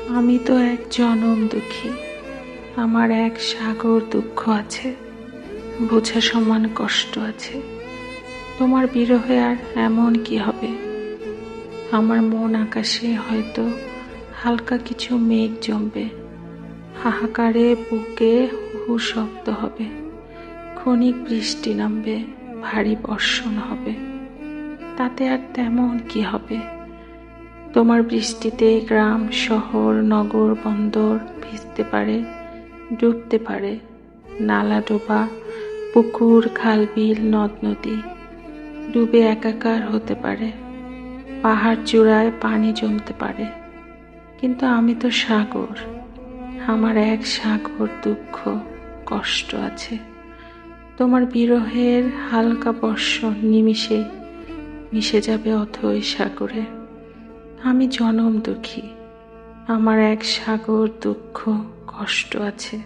আমি তো এক জনম দুঃখী। আমার এক সাগর দুঃখ আছে, বোঝা সমান কষ্ট আছে। তোমার বিরহে আর এমন কি হবে? আমার মন আকাশে হয়তো হালকা কিছু মেঘ জমবে, হাহাকারে বুকে হু শব্দ হবে, ক্ষণিক বৃষ্টি নামবে, ভারী বর্ষণ হবে। তাতে আর তেমন কি হবে? তোমার বৃষ্টিতে গ্রাম, শহর, নগর, বন্দর ভিজতে পারে, ডুবতে পারে। নালা ডোবা, পুকুর, খাল, বিল, নদ নদী ডুবে একাকার হতে পারে। পাহাড় চূড়ায় পানি জমতে পারে। কিন্তু আমি তো সাগর। আমার এক সাগর দুঃখ, কষ্ট আছে। তোমার বিরহের হালকা বর্ষণ নিমিষে মিশে যাবে অথই সাগরে। আমি জনম দুঃখী। আমার এক সাগর দুঃখ, কষ্ট আছে।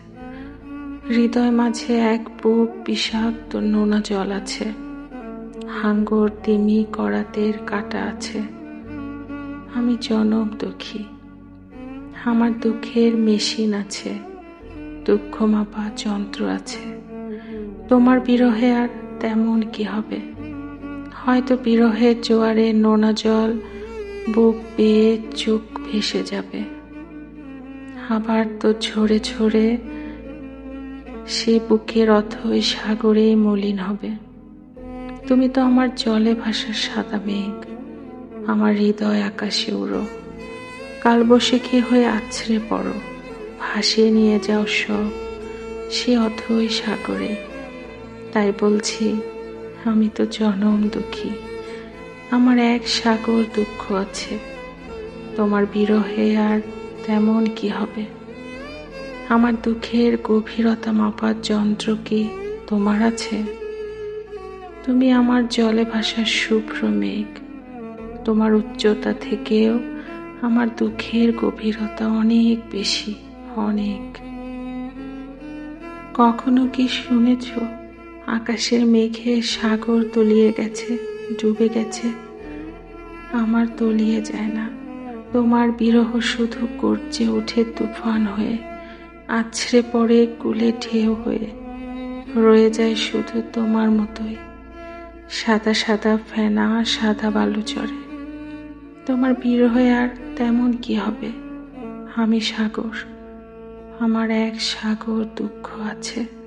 হৃদয় মাঝে এক বুক বিষাক্ত নোনা জল আছে। হাঙ্গর, তিমি, করাতের কাঁটা আছে। আমি জনম দুঃখী। আমার দুঃখের মেশিন আছে, দুঃখ মাপা যন্ত্র আছে। তোমার বিরহে আর তেমন কি হবে? হয়তো বিরহের জোয়ারে নোনা জল বুক বেয়ে চোখ ভেসে যাবে। আবার তো ঝরে ঝরে সে বুকের অথই সাগরেই মলিন হবে। তুমি তো আমার জলে ভাসা সাদা মেঘ, আমার হৃদয় আকাশে উড়ো। কালবৈশাখী হয়ে আছড়ে পড়ো, ভাসিয়ে নিয়ে যাও সব সে অথই সাগরে। তাই বলছি, আমি তো জনম দুঃখী। আমার এক সাগর দুঃখ আছে। তোমার বিরহে আর তেমন কি হবে? আমার দুঃখের গভীরতা মাপার যন্ত্র কি তোমার আছে? তুমি আমার জলে ভাসা শুভ্র মেঘ। তোমার উচ্চতা থেকেও আমার দুঃখের গভীরতা অনেক বেশি, অনেক। কখনো কি শুনেছ আকাশের মেঘে সাগর তলিয়ে গেছে, ডুবে গেছে? আমার তলিয়ে যায় না। তোমার বিরহ শুধু গর্জে ওঠে তুফান হয়ে, আছড়ে পড়ে কুলে ঢেউ হয়ে। রয়ে যায় শুধু তোমার মতোই, সাদা সাদা ফেনা, সাদা বালু চড়ে। তোমার বিরহে আর তেমন কি হবে? আমি সাগর। আমার এক সাগর দুঃখ আছে।